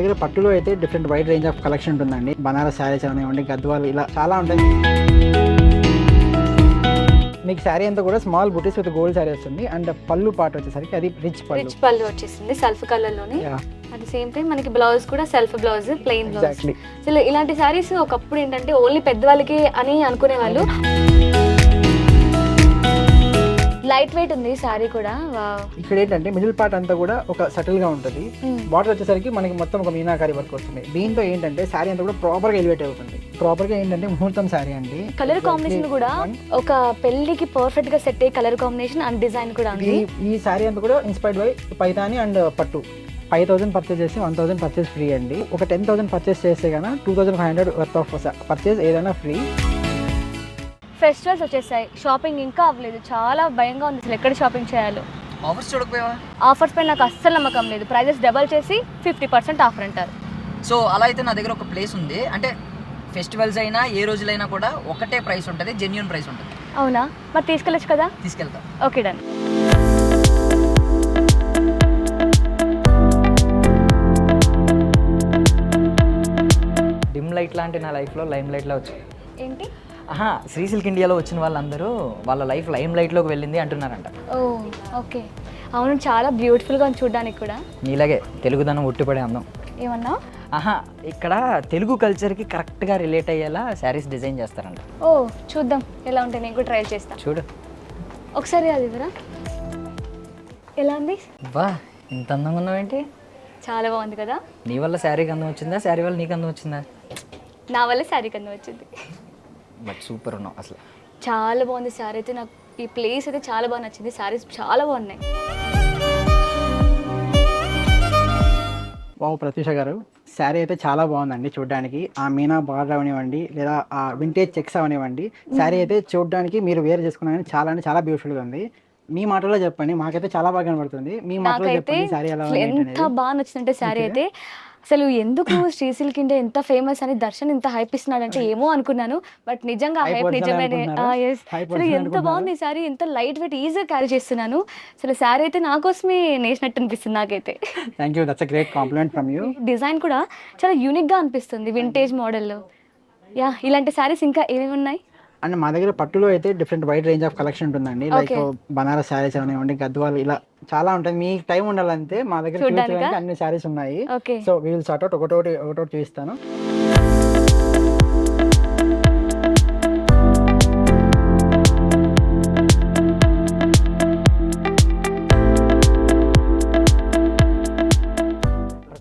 దగ్గర పట్టులో అయితే different wide range of collection ఉంటుందండి. బనారస్ శారీస్ అవనివ్వండి, గద్వాలు, ఇలా చాలా ఉంటాయి. మీకు శారీ అంతా కూడా small buttis with gold sari వస్తుంది. అండ్ పళ్ళు పార్ట్ వచ్చేసరికి అది రిచ్ పళ్ళు వచ్చేసింది సెల్ఫ్ కలర్ లోనే. అట్ ది సేమ్ టైం మనకి బ్లౌజ్ కూడా సెల్ఫ్ బ్లౌజ్, ప్లెయిన్ బ్లౌజ్. అసలు ఇలాంటి శారీస్ ఒకప్పుడు ఏంటంటే ఓన్లీ పెద్దవాళ్ళకి అని అనుకునే వాళ్ళు. లైట్ వెయిట్ ఉంది సారీ కూడా. ఇక్కడ ఏంటంటే మిడిల్ పార్ట్ అంతా కూడా ఒక సటిల్ గా ఉంటుంది. బార్డర్ వచ్చేసరికి మనకి మొత్తం ఒక మీనాకారి వర్క్ వస్తుంది. దీంతో ఏంటంటే శారీ అంతా కూడా ప్రాపర్ గా ఎలివేట్ అవుతుంది. ప్రాపర్ గా ఏంటంటే ముహూర్తం శారీ అండి. కలర్ కాంబినేషన్ కూడా ఒక పెళ్లికి పర్ఫెక్ట్ గా సెట్ అయ్యే కలర్ కాంబినేషన్ అండ్ డిజైన్ కూడా ఉంది. ఈ శారీ అంతా కూడా ఇన్స్పైర్డ్ బై పైతాని అండ్ పట్టు. 5,000 పర్చేస్ చేసి 1,000 పర్చేస్ ఫ్రీ అండి. ఒక 10,000 పర్చేస్ చేస్తే కన్నా 2,500 వర్త్ ఆఫ్ పర్చేస్ ఏదైనా ఫ్రీ. ఫెస్టివల్స్ వచ్చేసాయి, షాపింగ్ ఇంకా అవ్వలేదు. చాలా భయంగా ఉంది అసలు ఎక్కడ షాపింగ్ చేయాలో. ఆఫర్స్ చూడకపోయావా? ఆఫర్స్ పై నాకు అస్సలు నమ్మకం లేదు. ప్రైజెస్ డబల్ చేసి 50% ఆఫర్ అంటారు. సో అలా అయితే నా దగ్గర ఒక ప్లేస్ ఉంది. అంటే ఫెస్టివల్స్ అయినా ఏ రోజులైనా కూడా ఒకటే ప్రైస్ ఉంటుంది, జెన్యూన్ ప్రైస్ ఉంటుంది. అవునా? మరి తీసుకెళ్ళచ్చు కదా? తీసుకెళ్తా. Okay done. డిమ్ లైట్ లాంటి నా లైఫ్లో లైమ్ లైట్లో వచ్చాయి. ఏంటి? శ్రీ సిల్క్ ఇండియాలో వచ్చిన వాళ్ళందరూ వాళ్ళ లైఫ్ లైమ్ లైట్లోకి వెళ్ళింది అంటున్నారంట. ఓ ఓకే, అవును, చాలా బ్యూటిఫుల్గా ఉంది చూడడానికి కూడా. నీలాగే తెలుగుదనం ఉట్టిపడే అందం. ఏమన్నా? ఇక్కడ తెలుగు కల్చర్కి కరెక్ట్గా రిలేట్ అయ్యేలా శారీస్ డిజైన్ చేస్తారంట. ఓ చూద్దాం ఎలా ఉంటాయి, నేను కూడా ట్రయల్ చేస్తాను. చూడు ఒకసారి అది ఇవ్వరా. ఎలా ఉంది? బా, ఇంత అందంగా ఉన్నావేంటి? చాలా బాగుంది కదా. నీ వల్ల శారీకి అందం వచ్చిందా, శారీ వల్ల నీకు అందం వచ్చిందా? నా వల్ల శారీ కింద వచ్చింది. బట్ సూపర్ ఉన్నావు అసలు. చాలా బాగుంది శారీ అయితే. నాకు ఈ ప్లేస్ అయితే చాలా బాగా నచ్చింది. శారీస్ చాలా బాగున్నాయి. వావ్ ప్రత్యూష గారు, శారీ అయితే చాలా బాగుందండి చూడడానికి. ఆ మీనా బార్డర్ అవనివ్వండి, లేదా ఆ వింటేజ్ చెక్స్ అవనివ్వండి, శారీ అయితే చూడడానికి మీరు వేర్ చేసుకున్నా కానీ చాలా అంటే చాలా బ్యూటిఫుల్గా ఉంది. మీ మాటల్లో చెప్పండి, మాకైతే చాలా బాగా కనబడుతుంది. మీ మాటల్లో చెప్పండి శారీ ఎలా ఉంది. ఎంత బాగా నచ్చిందంటే శారీ అయితే అసలు ఎందుకు శ్రీ సిల్క్ ఇండియా ఎంత ఫేమస్ అని దర్శన్ ఇంత హైప్ ఇస్తున్నాడు అంటే ఏమో అనుకున్నాను, బట్ నిజంగా హైప్ నిజమే. అసలు ఎంత బాగుంది ఈ శారీ, ఎంత లైట్ వెయిట్, ఈజీగా క్యారీ చేస్తున్నాను. అసలు శారీ అయితే నా కోసమే నేసినట్టు అనిపిస్తుంది నాకైతే. Thank you, that's a great compliment from you. Design కూడా చాలా యూనిక్ గా అనిపిస్తుంది, వింటేజ్ మోడల్లో. యా, ఇలాంటి శారీస్ ఇంకా ఏమేమి ఉన్నాయి? అండ్ మా దగ్గర పట్టులో అయితే different wide range of collection ఉంటుందండి. లైక్ బనారస్ శారీస్ అవనివ్వండి, గద్వాలు, ఇలా చాలా ఉంటుంది. మీకు టైం ఉండాలంటే మా దగ్గర చూడడానికి అన్ని శారీస్ ఉన్నాయి. So we will sort out ఒకటోటి చూపిస్తాను.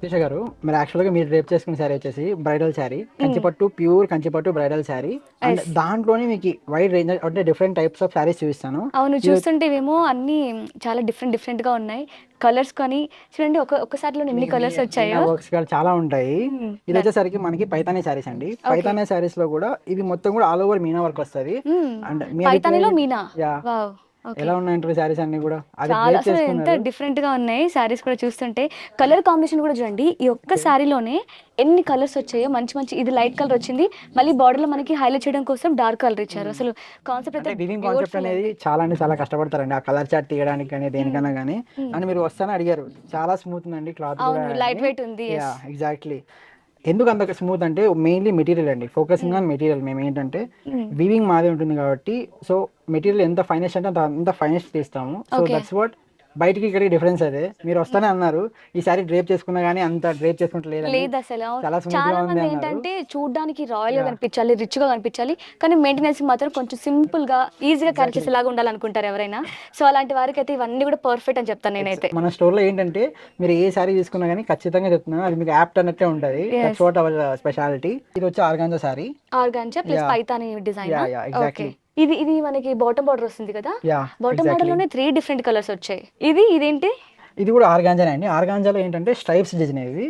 ప్రత్యూష గారు, మీరు యాక్చువల్గా మీరు రేప్ చేసుకున్న శారీ వచ్చేసి bridal sari, Kanchipattu, pure Kanchipattu bridal sari. And దాంట్లోనే మీకు వైడ్ రేంజ్ అంటే డిఫరెంట్ టైప్స్ ఆఫ్ శారీస్ చూపిస్తాను. అవును, చూస్తుంటే ఏమో అన్ని చాలా డిఫరెంట్ గా ఉన్నాయి. కలర్స్ కానీ చూడండి, ఒక్కసారిలో ఎన్ని కలర్స్ వచ్చాయో. వర్క్స్ చాలా ఉంటాయి. ఇది వచ్చేసరికి మనకి పైతానీ శారీస్ అండి. పైతానీ శారీస్ లో కూడా ఇది మొత్తం కూడా ఆల్ ఓవర్ మీనా వర్క్ వస్తుంది. అండ్ పైతానీలో మీనా. ఎలా ఉన్నాయంటారు శారీస్ అన్ని కూడా? చాలా అసలు ఎంత డిఫరెంట్ గా ఉన్నాయి శారీస్ కూడా చూస్తుంటే. కలర్ కాంబినేషన్ కూడా చూడండి, ఈ ఒక్క శారీలోనే ఎన్ని కలర్స్ వచ్చాయో. మంచి మంచి, ఇది లైట్ కలర్ వచ్చింది, మళ్ళీ బార్డర్ లో మనకి హైలైట్ చేయడం కోసం డార్క్ కలర్ ఇచ్చారు. అసలు కాన్సెప్ట్ అనేది చాలా అంటే చాలా కష్టపడతారండి ఆ కలర్ చార్ట్ తీయడానికి కానీ దేనికన్నా కానీ. అని మీరు వస్తానే అడిగారు, చాలా స్మూత్ ఉందండి క్లాత్, లైట్ వెయిట్ ఉంది. ఎగ్జాక్ట్లీ. ఎందుకు అంత స్మూత్ అంటే మెయిన్లీ మెటీరియల్ అండి, ఫోకసింగ్ ఆన్ మెటీరియల్. మేము ఏంటంటే వీవింగ్ మాదే ఉంటుంది కాబట్టి, సో మెటీరియల్ ఎంత ఫైనెస్ట్ అంటే అంత ఫైనెస్ట్ తీస్తాము. సో దట్స్ వాట్ బయటికి ఇక్కడ డిఫరెన్స్. అదే మీరు వస్తానే అన్నారు, ఈ సారీ డ్రేప్ చేసుకున్నా కానీ అంత డ్రేప్ చేసుకుంటలేదు. అసలు చాలా మంది ఏంటంటే చూడడానికి రాయల్ గా కనిపించాలి, రిచ్ గా కనిపించాలి, కానీ మెయింటెనెన్స్ మాత్రం కొంచెం సింపుల్ గా ఈజీగా క్యారీ చేసేలాగా ఉండాలనుకుంటారు ఎవరైనా. సో అలాంటి వారికి అయితే ఇవన్నీ కూడా పర్ఫెక్ట్ అని చెప్తాను నేనైతే. మన స్టోర్ లో ఏంటంటే మీరు ఏ సారీ తీసుకున్నా కానీ ఖచ్చితంగా చెప్తున్నాను, అది మీకు యాప్ట్ అన్నట్టే ఉంటది. That's what hour speciality. ఇది వచ్చి organza sorry, organza plus Paithani design. Exactly. ఇది మనకి బాటమ్ బార్డర్ వస్తుంది కదా. బాటమ్ బార్డర్ లోనే 3 డిఫరెంట్ కలర్స్ వచ్చాయి. ఇదేంటి? ఇది కూడా ఆర్గాంజానే అండి. ఆర్గాంజాలో ఏంటంటే స్ట్రైప్స్ డిజైన్ ఇది.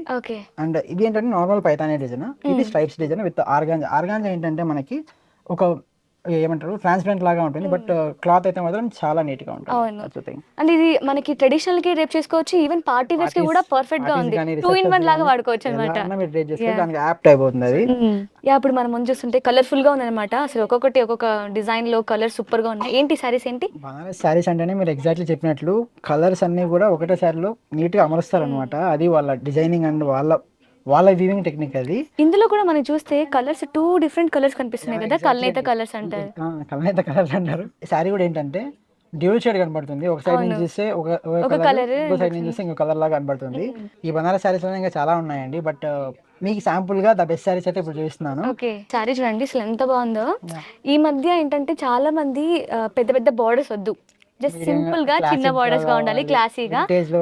అండ్ ఇది ఏంటంటే నార్మల్ పైతానీ డిజైన్, ఇది stripes design with organza. Organza ఏంటంటే మనకి ఒక ఏమంటారు ట్రాన్స్పరెంట్ లాగా ఉంటుంది, బట్ క్లాత్ అయితే మాత్రం చాలా నీట్ గా ఉంటుంది. అండ్ ఇది మనకి ట్రెడిషనల్ కి రేప్ చేసుకోవచ్చు, ఈవెన్ పార్టీ వేర్స్ కి కూడా పర్ఫెక్ట్ గా ఉంది. 2 in 1 లాగా వాడుకోవచ్చు అన్నమాట. దానికి యాప్ట్ అయిపోతుంది అది. ఇప్పుడు మనం ముందు చూస్తుంటే కలర్ఫుల్ గా ఉంది అనమాట. అసలు ఒక్కొక్క డిజైన్ లో కలర్ సూపర్ గా ఉన్నాయి. ఏంటి సారీస్ ఏంటి? బనారస్ సారీస్ అంటేనే మీరు ఎగ్జాక్ట్లీ చెప్పినట్లు కలర్స్ అన్ని కూడా ఒకటే సారీలో నీట్ గా అమరుస్తారు అనమాట. అది వాళ్ళ డిజైనింగ్ అండ్ వాళ్ళ వాళ్ళ వీవింగ్ టెక్నిక్ అది. ఇందులో కూడా మనం చూస్తే కలర్స్ 2 డిఫరెంట్ కలర్స్ కనిపిస్తున్నాయి కదా, కల్నేత కలర్స్ అంటారు. కలనేత కలర్స్ అంటారు. శారీ కూడా ఏంటంటే డ్యూల్ షేడ్ కనబడుతుంది. ఒక సైడ్ నుంచి చూస్తే ఒక కలర్, ఇంకో సైడ్ నుంచి చూస్తే ఇంకో కలర్ లాగా కనబడుతుంది. ఈ బనారస్ శారీస్ లో ఇంకా చాలా ఉన్నాయండి, బట్ మీకు శాంపుల్ గా ద బెస్ట్ శారీస్ అయితే ఇప్పుడు చూపిస్తున్నాను. ఓకే, శారీ చూడండి అసలు ఎంత బాగుందో. ఈ మధ్య ఏంటంటే చాలా మంది పెద్ద పెద్ద బార్డర్స్ వద్దు, జస్ట్ సింపుల్ గా చిన్న బార్డర్స్ గా ఉండాలి, క్లాసీగా,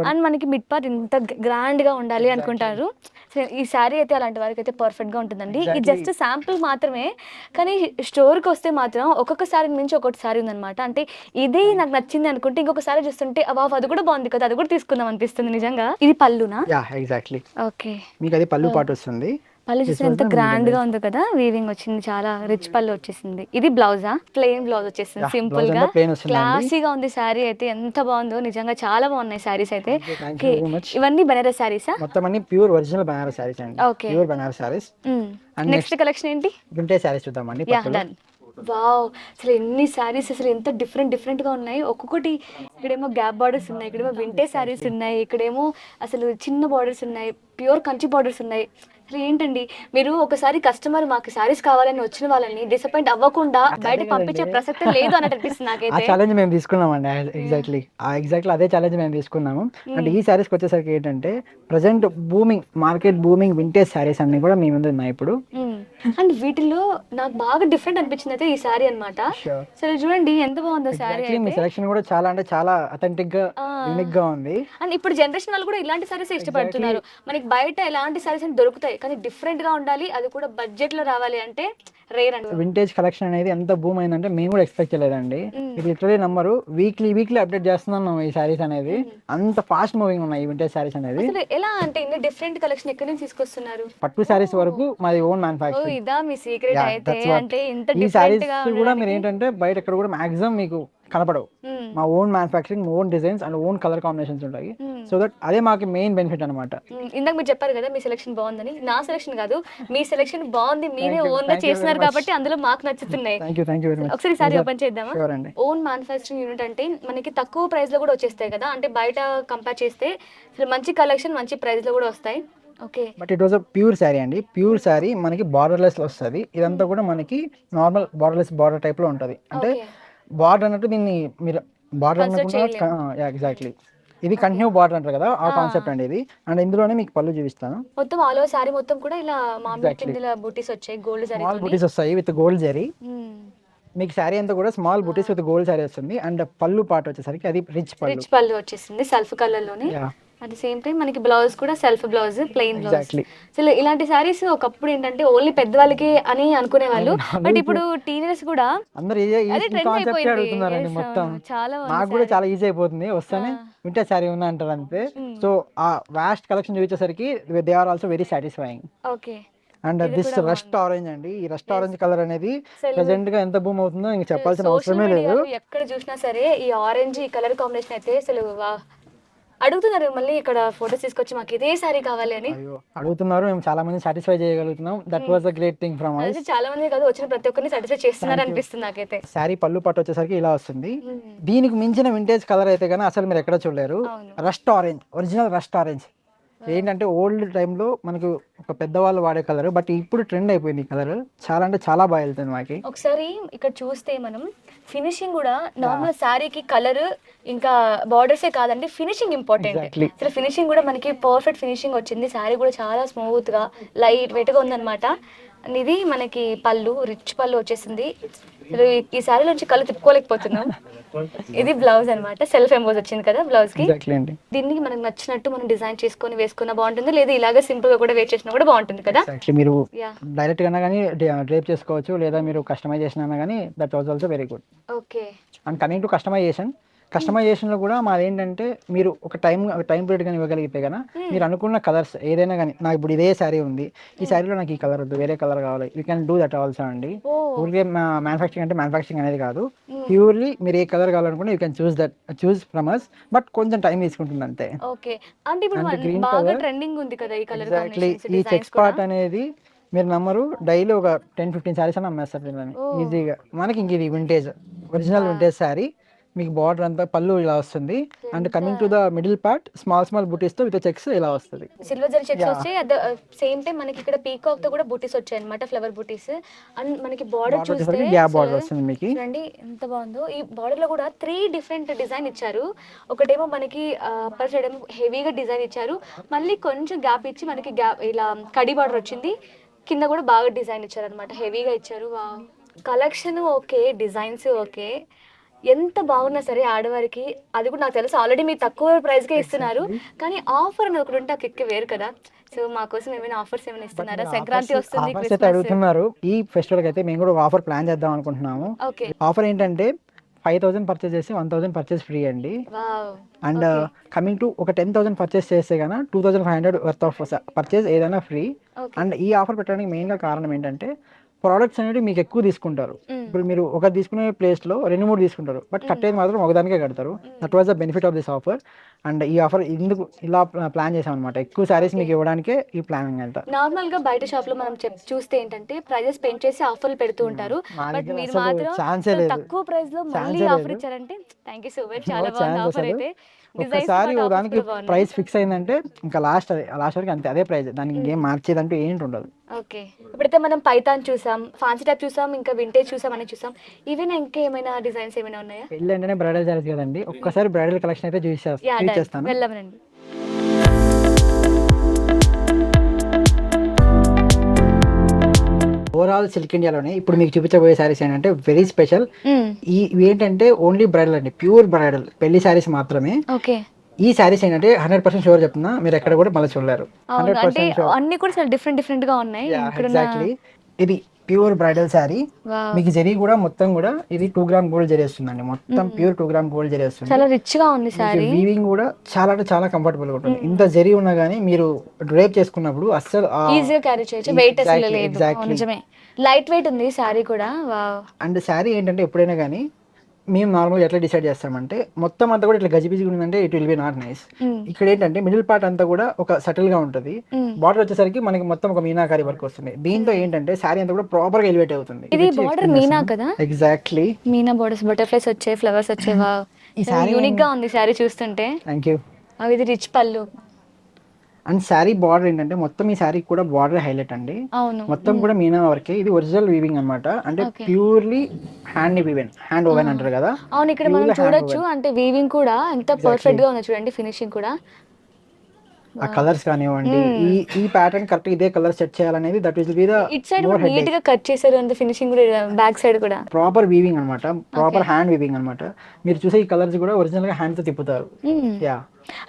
అండ్ మనకి మిడ్ పార్ట్ ఇంత గ్రాండ్ గా ఉండాలి అనుకుంటారు. సో ఈ శారీ అయితే అలాంటి వారికి అయితే పర్ఫెక్ట్ గా ఉంటుందండి. ఇది జస్ట్ శాంపుల్ మాత్రమే, కానీ స్టోర్ కి వస్తే మాత్రం ఒక్కొక్క శారీ నుంచి ఒక్కొక్క శారీ ఉందన్నమాట. అంటే ఇదే నాకు నచ్చింది అనుకుంటే ఇంకొక శారీ చూస్తుంటే అది కూడా బాగుంది కదా, అది కూడా తీసుకుందాం అనిపిస్తుంది నిజంగా. ఇది పళ్ళునా? Yeah exactly. ఓకే, మీకు అది పళ్ళు పాటు వస్తుంది. పళ్ళు చూస్తే ఎంత గ్రాండ్ గా ఉంది కదా, వీవింగ్ వచ్చింది, చాలా రిచ్ పళ్ళు వచ్చేసింది. ఇది బ్లౌజా? ప్లెయిన్ బ్లౌజ్ వచ్చేసింది, సింపుల్ గా క్లాసీగా ఉంది. శారీ అయితే ఎంత బాగుందో నిజంగా, చాలా బాగున్నాయి శారీస్ అయితే. ఇవన్నీ బనారస్ శారీసా? మొత్తం అన్ని ప్యూర్ ఒరిజినల్ బనారస్ శారీస్ అండి. Pure Banaras saris. Next collection ఏంటి? వింటేజ్ శారీస్ చూద్దామండి. వావ్, అసలు ఎన్ని శారీస్ అసలు ఎంత డిఫరెంట్ గా ఉన్నాయి. ఒక్కొక్కటి ఇక్కడేమో గ్యాప్ బార్డర్స్ ఉన్నాయి, ఇక్కడేమో వింటేజ్ శారీస్ ఉన్నాయి, ఇక్కడేమో అసలు చిన్న బార్డర్స్ ఉన్నాయి, ప్యూర్ కంచి బార్డర్స్ ఉన్నాయి. అసలు ఏంటండి, మీరు ఒకసారి కస్టమర్ మాకు శారీస్ కావాలని వచ్చిన వాళ్ళని డిసప్పాయింట్ అవ్వకుండా బయట పంపించే ప్రసక్తి లేదు అన్నట్టు అనిపిస్తుంది నాకైతే. ఛాలెంజ్ మేము తీసుకున్నామండి. ఎగ్జాక్ట్లీ అదే ఛాలెంజ్ మేము తీసుకున్నాము. అంటే ఈ శారీస్కి వచ్చేసరికి ఏంటంటే present market booming vintage saris అన్ని కూడా మీ ముందు ఉన్నాయి ఇప్పుడు. అండ్ వీటిలో నాకు బాగా డిఫరెంట్ అనిపించింది అయితే ఈ శారీ అన్నమాట. సరే చూడండి ఎంత బాగుందో శారీ. మీ సెలక్షన్ కూడా చాలా అంటే చాలా అథెంటిక్ గా యూనిక్ గా ఉంది. అండ్ ఇప్పుడు జనరేషన్ వాళ్ళు కూడా ఇలాంటి శారీస్ ఇష్టపడుతున్నారు. మనకి బయట ఎలాంటి శారీస్ అని దొరుకుతాయి, కానీ డిఫరెంట్ గా ఉండాలి, అది కూడా బడ్జెట్ లో రావాలి అంటే రేర్ అండి. వింటేజ్ కలెక్షన్ అనేది ఎంత బూమ్ అయిందంటే మేము కూడా ఎక్స్పెక్ట్ చేయలేదండి. ఇది లిటరలీ నంబరు వీక్లీ అప్డేట్ చేస్తున్నాం ఈ శారీస్ అనేది. అంత ఫాస్ట్ మూవింగ్ ఉన్నాయి ఈ వింటేజ్ శారీస్ అనేది. ఎలా అంటే ఇన్ని డిఫరెంట్ కలెక్షన్ ఎక్కడి నుంచి తీసుకొస్తున్నారు? పట్టు శారీస్ వరకు మాది ఓన్ మ్యానుఫ్యాక్చరింగ్. ఇదా మీ సీక్రెట్ అయితే? అంటే ఇంత ఈ శారీస్ కూడా మీరు ఏంటంటే బయట ఎక్కడ కూడా మాక్సిమం మీకు కనపడవు. మా own manufacturing, own designs and own colour combinations ఉంటాయి. సో దట్ అదే మాకు మెయిన్ బెనిఫిట్ అనమాట. ఇందాక మీరు చెప్పారు కదా మీ సెలెక్షన్ బాగుందని. నా సెలెక్షన్ కాదు, మీ సెలెక్షన్ బాగుంది, మీరే ఓన్ గా చేస్తున్నారు కాబట్టి అందులో మాకు నచ్చుతున్నాయి. ఒకసారి సారీ ఓపెన్ చేద్దామా? ఓన్ మ్యానుఫ్యాక్చరింగ్ యూనిట్ అంటే మనకి తక్కువ ప్రైస్ లో కూడా వచ్చేస్తాయి కదా, అంటే బయట కంపేర్ చేస్తే మంచి కలెక్షన్ మంచి ప్రైస్ లో కూడా వస్తాయి. Okay, but it was a pure sari అండి. ప్యూర్ శారీ మనకి బార్డర్లెస్ లో వస్తుంది. ఇదంతా కూడా మనకి నార్మల్ బార్డర్లెస్ బార్డర్ టైప్ లో ఉంటది. అంటే బార్డర్ అన్నట్టు దీన్ని మీరు బార్డర్ అనుకుంటా. ఎగ్జాక్ట్లీ, ఇది కంటిన్యూ బార్డర్ అంటారు కదా, ఆ కాన్సెప్ట్ అండి ఇది. అండ్ ఇందులోనే మీకు పళ్ళు చూపిస్తాను. మొత్తం ఆల్ ఓవర్ సారీ మొత్తం కూడా ఇలా మామూలు కిందల బూటీస్ వచ్చాయి, గోల్డ్ సారీ స్మాల్ బూటీస్ వస్తాయి విత్ గోల్డ్ జరీ. మీకు శారీ అంతా కూడా స్మాల్ బూటీస్ విత్ గోల్డ్ శారీ వస్తుంది. అండ్ పళ్ళు పార్ట్ వచ్చేసరికి అది రిచ్ పళ్ళు వచ్చేసింది సెల్ఫ్ కలర్ లోనే. అట్ ద సేమ్ టైం మనకి బ్లౌజ్ కూడా self blouse, plain blouse. So ఇలాంటి సారీస్ ఒకప్పుడు ఏంటంటే ఓన్లీ పెద్దవాళ్ళకి అని అనుకునే వాళ్ళు, బట్ ఇప్పుడు టీనేజర్స్ కూడా చాలా నాకు కూడా చాలా ఈజీ అయిపోతుంది. వస్తానే వింటర్ శారీ ఉన్నా అంటారు అంతే. సో ఆ వాస్ట్ కలెక్షన్ చూపించేసరికి they are also very satisfying. Okay, and this rust orange అండి. ఈ రస్ట్ ఆరెంజ్ కలర్ అనేది ప్రెజెంట్ గా ఎంత బూమ్ అవుతుందో ఇంకా చెప్పాల్సిన అవసరమే లేదు. ఎక్కడ చూసినా సరే ఈ ఆరెంజ్ ఈ కలర్ కాంబినేషన్ అయితే అసలు అడుగుతున్నారు మళ్ళీ ఇక్కడ ఫోటోస్ తీసుకొచ్చి మాకు ఇదే సారీ కావాలి అని అడుగుతున్నారు. మేము చాలా మంది సాటిస్ఫై చేయగలుగుతున్నాం. That was a great thing from us. చాలా మంది కాదు, వచ్చిన ప్రతి ఒక్కరిని సాటిస్ఫై చేస్తున్నారు అనిపిస్తుంది నాకైతే. సారీ పళ్ళు పట్టు వచ్చేసరికి ఇలా వస్తుంది. దీనికి మించిన వింటేజ్ కలర్ అయితే కానీ అసలు మీరు ఎక్కడ చూడలేరు. Rust orange, original rust orange. ఏంటంటే ఓల్డ్ టైంలో మనకు ఒక పెద్దవాళ్ళు వాడే కలర్, బట్ ఇప్పుడు ట్రెండ్ అయిపోయింది ఈ కలర్. చాలా అంటే చాలా బాగా వెళ్తుంది మాకి. ఒకసారి ఇక్కడ చూస్తే మనం ఫినిషింగ్ కూడా నార్మల్ శారీకి కలర్ ఇంకా బార్డర్సే కాదండి, ఫినిషింగ్ ఇంపార్టెంట్. అసలు ఫినిషింగ్ కూడా మనకి పర్ఫెక్ట్ ఫినిషింగ్ వచ్చింది. శారీ కూడా చాలా స్మూత్ గా లైట్ వెయిట్ గా ఉందన్నమాట. ఇది మనకి పళ్ళు, రిచ్ పళ్ళు వచ్చేసింది. ఈ శారీ నుంచి కళ్ళు తిప్పుకోలేకపోతున్నాం. ఇది బ్లౌజ్ అన్నమాట, సెల్ఫ్ ఎంబోజ్ వచ్చింది కదా బ్లౌజ్ కి. దీన్ని మనకు నచ్చినట్టు మనం డిజైన్ చేసుకొని వేసుకున్నా బాగుంటుంది, లేదా ఇలాగే సింపుల్ గా కూడా వేర్ చేసినా కూడా బాగుంటుంది కదా. మీరు డైరెక్ట్ గా కానీ డ్రేప్ చేసుకోవచ్చు, లేదా మీరు కస్టమైజేషన్ అన్నా కానీ that was also very good. Okay, and coming to కస్టమైజేషన్లో కూడా మాది ఏంటంటే మీరు ఒక టైం పీరియడ్ కానీ ఇవ్వగలిగితే కదా మీరు అనుకున్న కలర్స్ ఏదైనా కానీ, నాకు ఇప్పుడు ఇదే శారీ ఉంది, ఈ శారీలో నాకు ఈ కలర్ వద్దు, వేరే కలర్ కావాలి, you can do that also అండి. ఊరికే మ్యానుఫ్యాక్చరింగ్ అంటే మ్యానుఫ్యాక్చరింగ్ అనేది కాదు, ప్యూర్లీ మీరు ఏ కలర్ కావాలనుకుంటే you can choose from us, but కొంచెం టైం తీసుకుంటుంది అంతే. ఈ చెక్స్ పార్ట్ అనేది మీరు నమ్మరు, డైలీ ఒక 10-15 శారీస్ అని అమ్మేస్తారు ఈజీగా. మనకి ఇంక ఇది వింటేజ్, ఒరిజినల్ వింటేజ్ శారీ. మీకు బార్డర్ అంతా పళ్ళు ఇలా వస్తుంది. And coming to the middle part small బుటీస్ తో విత్ చెక్స్ ఇలా వస్తుంది. సిల్వర్ జరీ చెక్స్ వచ్చాయి. అట్ ద సేమ్ టైం మనకి ఇక్కడ పీకాక్ తో కూడా బూటీస్ వచ్చాయి అన్నమాట, ఫ్లవర్ బూటీస్. అండ్ మనకి బార్డర్ చూస్తే గ్యాప్ బార్డర్ వస్తుంది మీకు. చూడండి ఎంత బాగుందో. ఈ బార్డర్ లో కూడా 3 డిఫరెంట్ డిజైన్ ఇచ్చారు. ఒకటేమో మనకి అప్పర్ సైడ్ ఏమో హెవీగా డిజైన్ ఇచ్చారు, మళ్ళీ కొంచెం గ్యాప్ ఇచ్చి మనకి గ్యాప్ ఇలా కడి బార్డర్ వచ్చింది. కింద కూడా బాగా డిజైన్ ఇచ్చారు అనమాట, హెవీగా ఇచ్చారు. కలెక్షన్ ఓకే, డిజైన్స్ ఓకే, ఎంత బాగున్నా సరే ఆడవారికి, అది కూడా నాకు తెలుసు ఆల్రెడీ మీరు తక్కువ ప్రైస్కే ఇస్తున్నారు, కానీ ఆఫర్ అనేది ఒకటి ఉంటే ఆ కిక్ వేరు కదా. సో మా కోసం ఏమైనా ఆఫర్స్ ఏమైనా ఇస్తున్నారా? సంక్రాంతి వస్తుంది, అయితే అడుగుతున్నారు. ఈ ఫెస్టివల్ అయితే మేము కూడా ఒక ఆఫర్ ప్లాన్ చేద్దాం అనుకుంటున్నాము. ఓకే. ఆఫర్ ఏంటంటే 5,000 పర్చేస్ చేసి 1,000 పర్చేస్ ఫ్రీ అండి. అండ్ కమింగ్ టు ఒక 10,000 పర్చేస్ చేస్తే కన్నా 2,500 వర్త్ ఆఫ్ పర్చేస్ ఏదైనా ఫ్రీ. అండ్ ఈ ఆఫర్ పెట్టడానికి మెయిన్గా కారణం ఏంటంటే ప్రోడక్ట్స్ అనేవి మీకు ఎక్కువ తీసుకుంటారు. ఇప్పుడు మీరు ఒక తీసుకునే ప్లేస్లో 2-3 తీసుకుంటారు, బట్ కట్టేది మాత్రం ఒకదానికే కడతారు. That was the benefit of this offer. And ఈ ఆఫర్ ఎందుకు ఇలా ప్లాన్ చేసాం అనమాట, ఎక్కువ సారీస్ మీకు ఇవ్వడానికే ఈ ప్లానింగ్ అంతా. నార్మల్ గా బయట షాప్ లో మనం చూస్తే ఏంటంటే ప్రైజెస్ పెంచేసి చేసి ఆఫర్లు పెడుతూ ఉంటారు, బట్ మీరు మాత్రం తక్కువ ప్రైస్ లో మళ్ళీ ఆఫర్ ఇచ్చారంటే థ్యాంక్ యూ సో మచ్. చాలా బాగుంది ఆఫర్ అయితే. ఒకసారి దానికి ప్రైస్ ఫిక్స్ అయిందంటే ఇంకా లాస్ట్ వరకు అంతే, అదే ప్రైస్, దానికి ఇంకేం మార్చేదంటూ ఏంటి ఉండదు. ఓకే. ఇప్పుడైతే మనం పైతాన్ చూసాం, ఫ్యాన్సీ టైప్ చూసాం, ఇంకా వింటేజ్ చూసాం, అని చూసాం. ఈవెన్ ఇంకా ఏమైనా డిజైన్స్ ఏమైనా ఉన్నాయా? పెళ్ళి అంటేనే బ్రైడల్ సారీస్ కదండి, ఒక్కసారి బ్రైడల్ కలెక్షన్ అయితే చూసేస్తాను. వెళ్ళమనండి. ఓవరాల్ సిల్క్ ఇండియాలోనే ఇప్పుడు మీకు చూపించబోయే సారీస్ ఏంటంటే వెరీ స్పెషల్. ఇవి ఏంటంటే ఓన్లీ బ్రైడల్ అండి, ప్యూర్ బ్రైడల్ పెళ్లి సారీస్ మాత్రమే. ఓకే. ఈ సారీస్ ఏంటంటే 100% షూర్ చెప్తున్నా, మీరు ఎక్కడ కూడా మళ్ళీ చూడలేరు. అన్ని కూడా చాలా డిఫరెంట్ గా ఉన్నాయి. ఎగ్జాక్ట్లీ. ఇది ప్యూర్ బ్రైడల్ శారీ. మీకు జరీ కూడా మొత్తం కూడా ఇది 2 గ్రామ్ గోల్డ్ జరీ వస్తుందండి, మొత్తం ప్యూర్ 2 గ్రామ్ గోల్డ్ జరీ వస్తుంది. చాలా రిచ్ గా ఉంది సారీ. వీవింగ్ కూడా చాలా అంటే చాలా కంఫర్టబుల్ గా ఉంటుంది. ఇంత జరీ ఉన్నా గానీ మీరు డ్రైప్ చేసుకున్నప్పుడు అస్సలు ఈజీగా క్యారీ చేయొచ్చు, వెయిట్ అసలు లేదు. నిజమే, లైట్ వెయిట్ ఉంది సారీ కూడా. అండ్ శారీ ఏంటంటే ఎప్పుడైనా కానీ మేము నార్మల్గా ఎట్లా డిసైడ్ చేస్తామంటే మొత్తం అంతా కూడా ఇట్లా గజిబిజిగా ఉందంటే it will be not nice. ఇక్కడ ఏంటంటే మిడిల్ పార్ట్ అంతా కూడా ఒక సటిల్ గా ఉంటుంది, బార్డర్ వచ్చేసరికి మనకి మొత్తం ఒక మీనాకారి వర్క్ వస్తుంది. దీంతో ఏంటంటే శారీ అంతా కూడా ప్రాపర్ గా ఎలివేట్ అవుతుంది. ఇది బార్డర్ మీనా కదా? ఎగ్జాక్ట్లీ, మీనా బోర్డర్స్, బటర్ఫ్లైస్ వచ్చాయి, ఫ్లవర్స్ వచ్చాయి. ఈ సారీ యూనిక్ గా ఉంది సారీ చూస్తుంటే. Thank you. ఇది రిచ్ పళ్ళు. అండ్ శారీ బార్డర్ ఏంటంటే మొత్తం ఈ శారీ కూడా బార్డర్ హైలైట్ అండి. మొత్తం కూడా మీనా వర్కే. ఇది ఒరిజినల్ వీవింగ్ అన్నమాట, అంటే purely hand woven, hand woven అంటారు కదా. అవును, ఇక్కడ మనం చూడొచ్చు అంటే వీవింగ్ కూడా ఎంత పర్ఫెక్ట్ గా ఉంది చూడండి, ఫినిషింగ్ కూడా. ఆ కలర్స్ కానివ్వండి, ఈ ప్యాటర్న్ కరెక్ట్ ఇదే కలర్ సెట్ చేయాలనేది that will be the it side కూడా నీట్ గా కట్ చేశారు, అంత ఫినిషింగ్ కూడా బ్యాక్ సైడ్ కూడా ప్రాపర్ వీవింగ్ అన్నమాట, ప్రాపర్ హ్యాండ్ వీవింగ్ అన్నమాట. మీరు చూసే ఈ కలర్స్ కూడా ఒరిజినల్ గా హ్యాండ్ తో తిప్పుతారు. యా,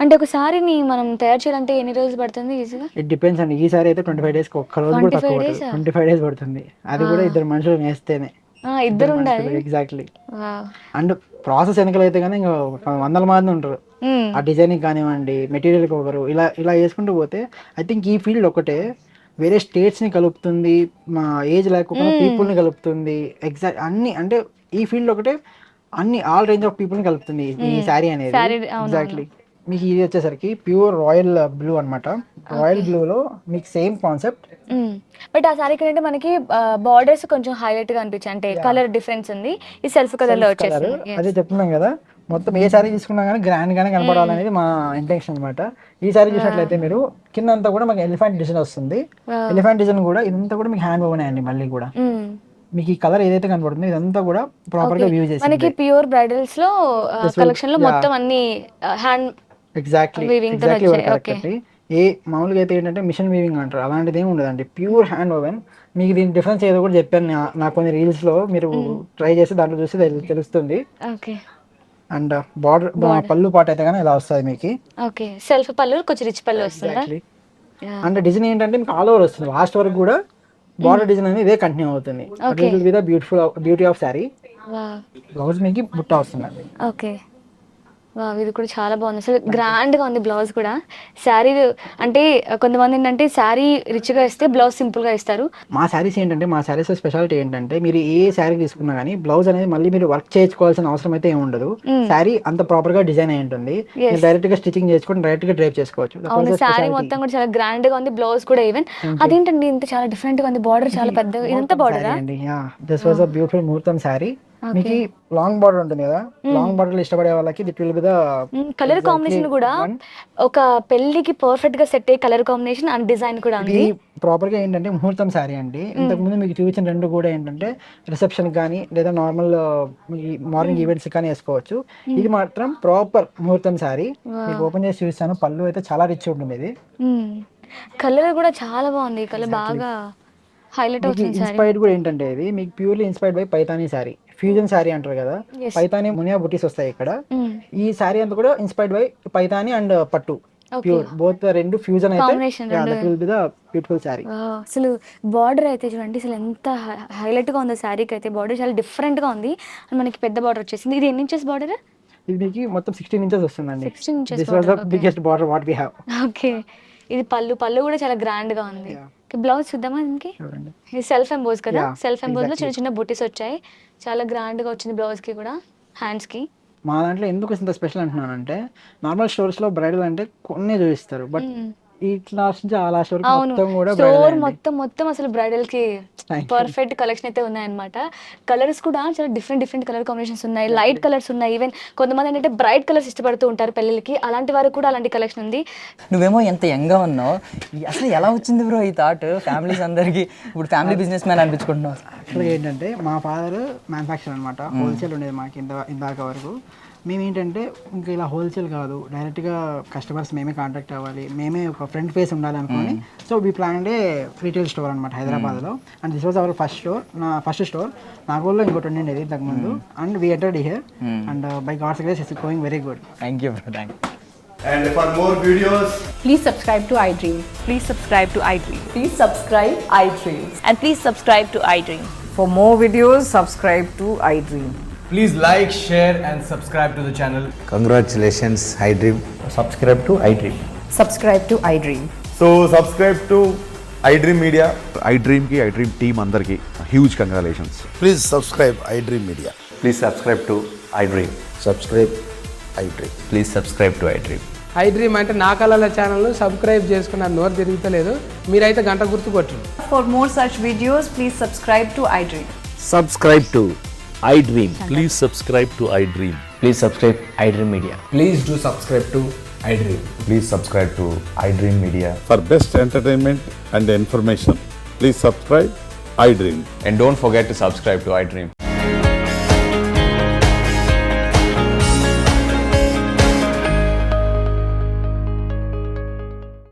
అంటే ఒక సారీని మనం తయారు చేయాలంటే ఎన్ని రోజులు పడుతుంది ఈజీగా? ఇట్ డిపెండ్స్ అండి. ఈ సారీ అయితే 25 డేస్ ఒక్క రోజు కూడా తక్కువ పడుతుంది. 25 డేస్ పడుతుంది, అది కూడా ఇద్దరు మనుషులు వేస్తేనే. ఇద్దరు ఉండాలి. ఎగ్జాక్ట్లీ. అండ్ ప్రాసెస్ వెనకలు అయితే కానీ ఇంకా 100 మంది ఉంటారు. ఆ డిజైనింగ్ కానివ్వండి, మెటీరియల్ ఒకరు, ఇలా వేసుకుంటూ పోతే ఐ థింక్ ఈ ఫీల్డ్ ఒకటే వేరే స్టేట్స్ ని కలుపుతుంది, మా ఏజ్ లేకుండా పీపుల్ ని కలుపుతుంది. ఎగ్జాక్ట్ అన్ని అంటే ఈ ఫీల్డ్ ఒకటే అన్ని ఆల్ రేంజ్ ఆఫ్ పీపుల్ ని కలుపుతుంది ఈ శారీ అనేది. ఎగ్జాక్ట్లీ. మీకు ఇది వచ్చేసరికి ప్యూర్ రాయల్ బ్లూ అన్నమాట. రాయల్ బ్లూ లో మీకు సేమ్ కాన్సెప్ట్, బట్ ఆ సారీ కంటే మనకి బార్డర్స్ కొంచెం హైలైట్ గా అనిపించాయి, అంటే కలర్ డిఫరెన్స్ ఉంది. ఈ సెల్ఫ్ కలర్ లో వచ్చేసింది. అదే చెప్తున్నాం కదా, మొత్తం ఏ సారీ తీసుకున్నా కానీ గ్రాండ్ గానే కనపడాలనేది మా ఇంటెన్షన్ అనమాట. ఈ సారీ చూసినట్లయితే మీరు కింద అంతా కూడా మనకి ఎలిఫెంట్ డిజైన్ వస్తుంది. ఎలిఫెంట్ డిజైన్ కూడా ఇదంతా కూడా మీకు హ్యాండ్ ఓవెన్ అండి. మళ్ళీ కూడా మీకు ఈ కలర్ ఏదైతే కనపడుతుందో ఇదంతా కూడా ప్రాపర్ గా వ్యూ చేసి మనకి ప్యూర్ బ్రైడల్స్ లో కలెక్షన్ లో మొత్తం అన్ని హ్యాండ్ ఎగ్జాక్ట్లీ ఏ మామూలుగా అయితే ఏంటంటే మిషన్ వీవింగ్ అంటారు, అలాంటిది ఏమి ఉండదండి, ప్యూర్ హ్యాండ్ ఓవెన్. మీకు దీని డిఫరెన్స్ ఏదో కూడా చెప్పాను నాకు కొన్ని రీల్స్ లో, మీరు ట్రై చేసి దాంట్లో చూసి తెలుస్తుంది. అండ్ బార్డర్ పళ్ళు పాట అయితే కానీ ఇలా వస్తుంది మీకు. ఓకే, సెల్ఫ్ పళ్ళు కొంచెం రిచ్ పళ్ళు వస్తుంది. అండ్ డిజైన్ ఏంటంటే మీకు ఆల్ ఓవర్ వస్తుంది, లాస్ట్ వరకు కూడా బార్డర్ డిజైన్ అనేది ఇదే కంటిన్యూ అవుతుంది. Beauty of sari. బ్లౌజ్ మీకు బుట్ట వస్తుంది. ఓకే, ఇది కూడా చాలా బాగుంది, అసలు గ్రాండ్ గా ఉంది బ్లౌజ్ కూడా. శారీ అంటే కొంతమంది ఏంటంటే శారీ రిచ్ గా ఇస్తే బ్లౌజ్ సింపుల్ గా ఇస్తారు. మా శారీస్ ఏంటంటే, మా శారీస్ స్పెషాలిటీ ఏంటంటే మీరు ఏ శారీ తీసుకున్నా కానీ బ్లౌజ్ అనేది మళ్ళీ మీరు వర్క్ చేయించుకోవాల్సిన అవసరం అయితే ఏమి ఉండదు. శారీ అంత ప్రాపర్ గా డిజైన్ అయి ఉంటుంది, డైరెక్ట్ గా స్టిచింగ్ చేసుకొని డైరెక్ట్ గా డ్రైప్ చేసుకోవచ్చు. అవును, శారీ మొత్తం కూడా చాలా గ్రాండ్ గా ఉంది, బ్లౌజ్ కూడా ఈవెన్. అదేంటండి ఇంత చాలా డిఫరెంట్ గా ఉంది, బార్డర్ చాలా పెద్దగా, ఇదంతా బార్డర్ అండి. దిస్ వాజ్ అ బ్యూటిఫుల్ ముహూర్తం శారీ. మీకు లాంగ్ బార్డర్ ఉంటుంది కదా, లాంగ్ బార్డర్ ఇష్టపడే వాళ్ళకి that will be the colour combination కూడా ఒక పెళ్లికి పర్ఫెక్ట్ గా సెట్ అయ్యే కలర్ కాంబినేషన్ అండ్ డిజైన్ కూడా ఉంది. ప్రాపర్ గా ఏంటంటే ముహూర్తం శారీ అండి. ఇంతకు ముందు మీకు చూపించిన రెండు కూడా ఏంటంటే రిసెప్షన్ కానీ లేదా నార్మల్ మార్నింగ్ ఈవెంట్స్ కానీ వేసుకోవచ్చు. ఇది మాత్రం ప్రాపర్ ముహూర్తం శారీ. మీకు ఓపెన్ చేసి చూపిస్తాను. పళ్ళు అయితే చాలా రిచ్ ఉంటుంది. ఇది కలర్ కూడా చాలా బాగుంది. కలర్ బాగా హైలైట్ అవుతుంది. ఇన్స్పైర్డ్ కూడా ఏంటంటే ఇది మీకు purely inspired by Paithani sari, fusion sari అంటారు కదా. పైతానీ మునియా బుటీస్ వస్తాయి ఇక్కడ. ఈ శారీ అంతా కూడా ఇన్స్పైర్డ్ బై పైతానీ అండ్ పట్టు, ప్యూర్ బోత్ రెండు ఫ్యూజన్ అయితే బ్యూటిఫుల్ శారీ. అసలు బార్డర్ అయితే చూడండి, అసలు ఎంత హైలైట్ గా ఉంది శారీకి అయితే. బార్డర్ చాలా డిఫరెంట్ గా ఉంది. మనకి పెద్ద బార్డర్ వచ్చేసింది. ఇది ఎన్ని ఇంచెస్ బార్డర్? ఇది మీకు మొత్తం 16 ఇంచెస్ వస్తుందండి. 16 inches. This was the biggest border what we have. Okay. ఇది పళ్ళు కూడా చాలా గ్రాండ్ గా ఉంది. బ్లౌజ్ చూద్దామా దీనికి? ఇది సెల్ఫ్ ఎంబోజ్ కదా. సెల్ఫ్ ఎంబోజ్ లో చిన్న చిన్న బుటీస్ వచ్చాయి. చాలా గ్రాండ్ గా వచ్చింది బ్లౌజ్ కి కూడా, హ్యాండ్స్ కి. మా దాంట్లో ఎందుకు ఇంత స్పెషల్ అంటున్నానంటే నార్మల్ స్టోర్స్ లో బ్రైడల్ అంటే కొన్ని చూపిస్తారు, బట్ ఈ క్లాస్ నుంచి ఆ లాస్ట్ వరకు మొత్తం కూడా స్టోర్ మొత్తం అసలు బ్రైడల్ కి పర్ఫెక్ట్ కలెక్షన్ అయితే ఉన్నాయన్నమాట. కలర్స్ కూడా చాలా డిఫరెంట్ కలర్ కాంబినేషన్స్ ఉన్నాయి. లైట్ కలర్స్ ఉన్నాయి. ఈవెన్ కొంతమంది ఏంటంటే బ్రైట్ కలర్స్ ఇష్టపడుతూ ఉంటారు పెళ్ళిళ్ళకి. అలాంటి వారికి కూడా అలాంటి కలెక్షన్ ఉంది. నువ్వేమో ఎంత యంగ్గా ఉన్నావు, అసలు ఎలా వచ్చింది బ్రో ఈ థాట్? ఫ్యామిలీస్ అందరికి ఇప్పుడు ఫ్యామిలీ బిజినెస్ మ్యాన్ అనిపించుకుంటున్నావు. యాక్చువల్గా ఏంటంటే మా ఫాదర్ మ్యానుఫ్యాక్చర్ అనమాట. హోల్సేల్ ఉండేది మాకు ఇందాక వరకు. మేము ఏంటంటే ఇంకా ఇలా హోల్సేల్ కాదు, డైరెక్ట్గా కస్టమర్స్ మేమే కాంటాక్ట్ అవ్వాలి, మేమే ఒక ఫ్రంట్ ఫేస్ ఉండాలి అనుకోని so we plan a retail store అనమాట హైదరాబాద్లో. And this was our first store. నాగోల్లో ఇంకోటి ఉండేది ఇంతకుముందు. And we entered here and by God's grace it's going very good. Thank you bro, thank you. And for more videos, please subscribe to iDream. Please subscribe to iDream. Please subscribe iDream. And please subscribe to iDream. For more videos, subscribe to iDream. please like, share and subscribe to the channel. Congratulations, iDream. Subscribe to iDream. Subscribe to iDream. So subscribe to iDream Media. iDream ki iDream team andarki huge congratulations. Please subscribe iDream Media. Please subscribe to iDream. Subscribe iDream. Please subscribe to iDream. iDream అంటే నా కళల ఛానల్ను subscribe చేసుకున్న నోరు తిరుగుతలేదు. మీరైతే గంట గుర్తు కొట్టండి. For more such videos, please subscribe to iDream. Subscribe to iDream. Please subscribe to iDream. Please subscribe iDream Media. Please do subscribe to iDream. Please subscribe to iDream Media. For best entertainment and information, please subscribe iDream. And don't forget to subscribe to iDream.